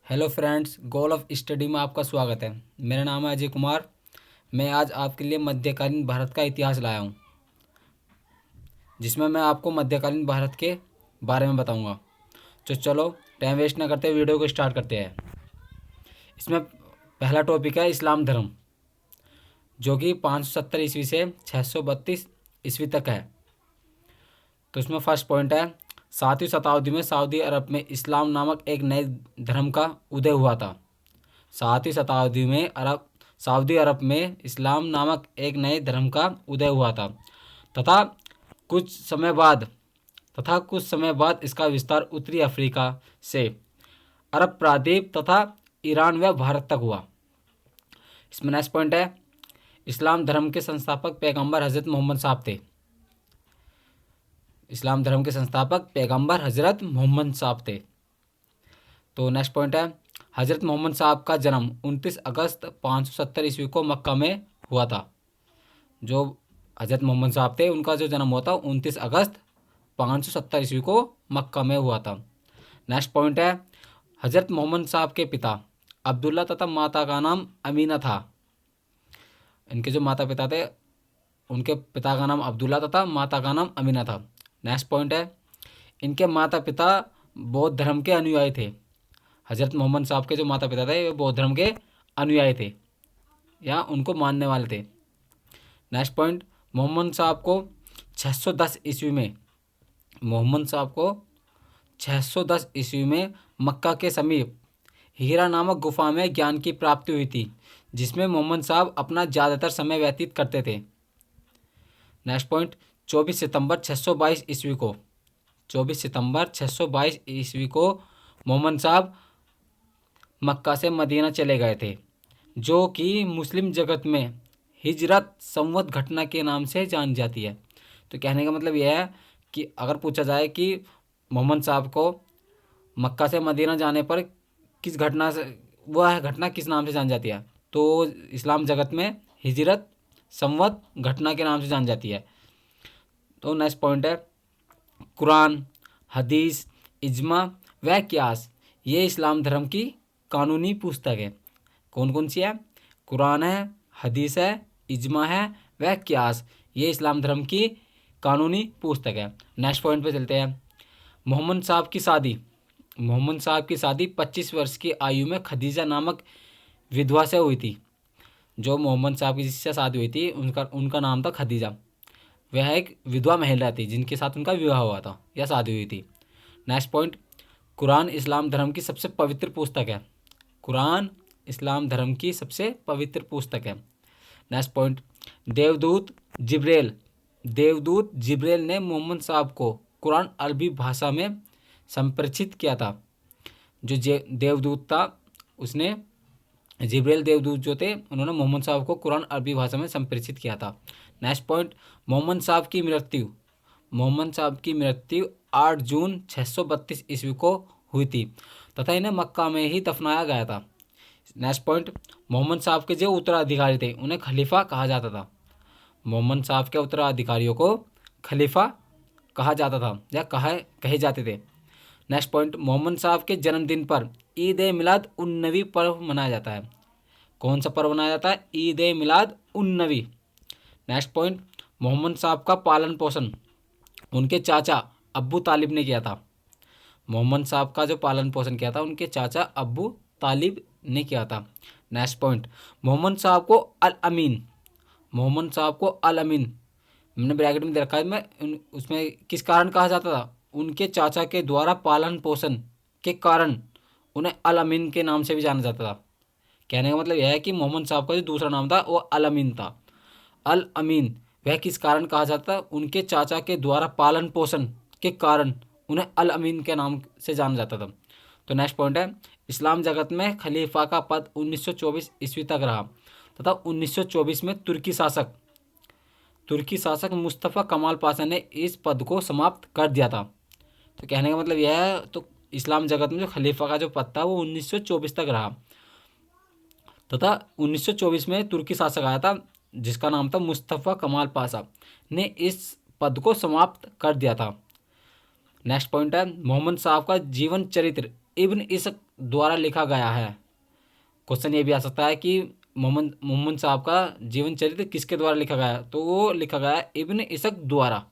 Hello friends, goal of study में आपका स्वागत है। मेरा नाम है अजय कुमार। मैं आज आपके लिए मध्यकालीन भारत का इतिहास लाया हूँ, जिसमें मैं आपको मध्यकालीन भारत के बारे में बताऊँगा। तो चलो टाइम वेस्ट ना करते वीडियो को स्टार्ट करते हैं। इसमें पहला टॉपिक है इस्लाम धर्म, जो कि 570 ईस्वी से 632 ईस्वी तक है। तो इसमें फर्स्ट पॉइंट है, 7वीं शताब्दी में सऊदी अरब में इस्लाम नामक एक नए धर्म का उदय हुआ था। 7वीं शताब्दी में सऊदी अरब में इस्लाम नामक एक नए धर्म का उदय हुआ था तथा कुछ समय बाद इसका विस्तार उत्तरी अफ्रीका से अरब प्रायद्वीप तथा ईरान व भारत तक हुआ। इसमें नेक्स्ट पॉइंट है, इस्लाम धर्म के संस्थापक पैगंबर हज़रत मोहम्मद साहब थे। इस्लाम धर्म के संस्थापक पैगंबर हज़रत मोहम्मद साहब थे। तो नेक्स्ट पॉइंट है, हज़रत मोहम्मद साहब का जन्म 29 अगस्त 570 ईस्वी को मक्का में हुआ था। जो हज़रत मोहम्मद साहब थे उनका जो जन्म हुआ था 29 अगस्त 570 ईस्वी को मक्का में हुआ था। नेक्स्ट पॉइंट है, हज़रत मोहम्मद साहब के पिता अब्दुल्ला तथा माता का नाम अमीना था। इनके जो माता पिता थे उनके पिता का नाम अब्दुल्ला तथा माता का नाम अमीना था। नेक्स्ट पॉइंट है, इनके माता पिता बौद्ध धर्म के अनुयायी थे। हज़रत मोहम्मद साहब के जो माता पिता थे वे बौद्ध धर्म के अनुयायी थे या उनको मानने वाले थे। नेक्स्ट पॉइंट, मोहम्मद साहब को 610 ईस्वी में मक्का के समीप हीरा नामक गुफा में ज्ञान की प्राप्ति हुई थी, जिसमें मोहम्मद साहब अपना ज़्यादातर समय व्यतीत करते थे। नेक्स्ट पॉइंट, 24 सितंबर 622 ईस्वी को मोहम्मद साहब मक्का से मदीना चले गए थे, जो कि मुस्लिम जगत में हिजरत संवत घटना के नाम से जानी जाती है। तो कहने का मतलब यह है कि अगर पूछा जाए कि मोहम्मद साहब को मक्का से मदीना जाने पर किस घटना से वह घटना किस नाम से जानी जाती है, तो इस्लाम जगत में हिजरत संवत घटना के नाम से जानी जाती है। तो नेक्स्ट पॉइंट है, कुरान, हदीस, इज्मा व कियास ये इस्लाम धर्म की कानूनी पुस्तक है। कौन कौन सी है? कुरान है, हदीस है, इज्मा है व कियास ये इस्लाम धर्म की कानूनी पुस्तक है। नेक्स्ट पॉइंट पे चलते हैं, मोहम्मद साहब की शादी 25 वर्ष की आयु में खदीजा नामक विधवा से हुई थी। जो मोहम्मद साहब की जिससे शादी हुई थी उनका नाम था खदीजा। वह एक विधवा महिला थी जिनके साथ उनका विवाह हुआ था या शादी हुई थी। नेक्स्ट पॉइंट, कुरान इस्लाम धर्म की सबसे पवित्र पुस्तक है। कुरान इस्लाम धर्म की सबसे पवित्र पुस्तक है। नेक्स्ट पॉइंट, देवदूत जिब्रेल ने मोहम्मद साहब को कुरान अरबी भाषा में संप्रेषित किया था। जो देवदूत था उसने जिब्रेल देवदूत जो थे उन्होंने मोहम्मद साहब को कुरान अरबी भाषा में संप्रेषित किया था। नेक्स्ट पॉइंट, मोहम्मद साहब की मृत्यु 8 जून 632 ईस्वी को हुई थी तथा इन्हें मक्का में ही दफनाया गया था। नेक्स्ट पॉइंट, मोहम्मद साहब के जो उत्तराधिकारी थे उन्हें खलीफा कहा जाता था। मोहम्मद साहब के उत्तराधिकारियों को खलीफा कहा जाता था या कहे जाते थे। नेक्स्ट पॉइंट, मोहम्मद साहब के जन्मदिन पर ईद ए मिलाद उन नबी पर्व मनाया जाता है। कौन सा पर्व मनाया जाता है? ईद ए मिलाद उन नबी। नेक्स्ट पॉइंट, मोहम्मद साहब का पालन पोषण उनके चाचा अब्बू तालिब ने किया था। मोहम्मद साहब का जो पालन पोषण किया था उनके चाचा अब्बू तालिब ने किया था। नेक्स्ट पॉइंट, मोहम्मद साहब को अल अमीन मैंने ब्रैकेट में दे रखा है, मैं उसमें किस कारण कहा जाता था? उनके चाचा के द्वारा पालन पोषण के कारण उन्हें अल अमीन के नाम से भी जाना जाता था। कहने का मतलब यह है कि मोहम्मद साहब का जो दूसरा नाम था वो अल अमीन था। अल अमीन वह किस कारण कहा जाता है? उनके चाचा के द्वारा पालन पोषण के कारण उन्हें अल अमीन के नाम से जाना जाता था। तो नेक्स्ट पॉइंट है, इस्लाम जगत में खलीफा का पद 1924 ईस्वी तक रहा तथा 1924 में तुर्की शासक मुस्तफ़ा कमाल पाशा ने इस पद को समाप्त कर दिया था। तो कहने का मतलब यह है, तो इस्लाम जगत में जो खलीफा का जो पद था वो 1924 तक रहा तथा 1924 में तुर्की शासक आया था जिसका नाम था मुस्तफ़ा कमाल पाशा ने इस पद को समाप्त कर दिया था। नेक्स्ट पॉइंट है, मोहम्मद साहब का जीवन चरित्र इब्न इसक द्वारा लिखा गया है। क्वेश्चन ये भी आ सकता है कि मोहम्मद मोहम्मद साहब का जीवन चरित्र किसके द्वारा लिखा गया है, तो वो लिखा गया है इब्न इसक द्वारा।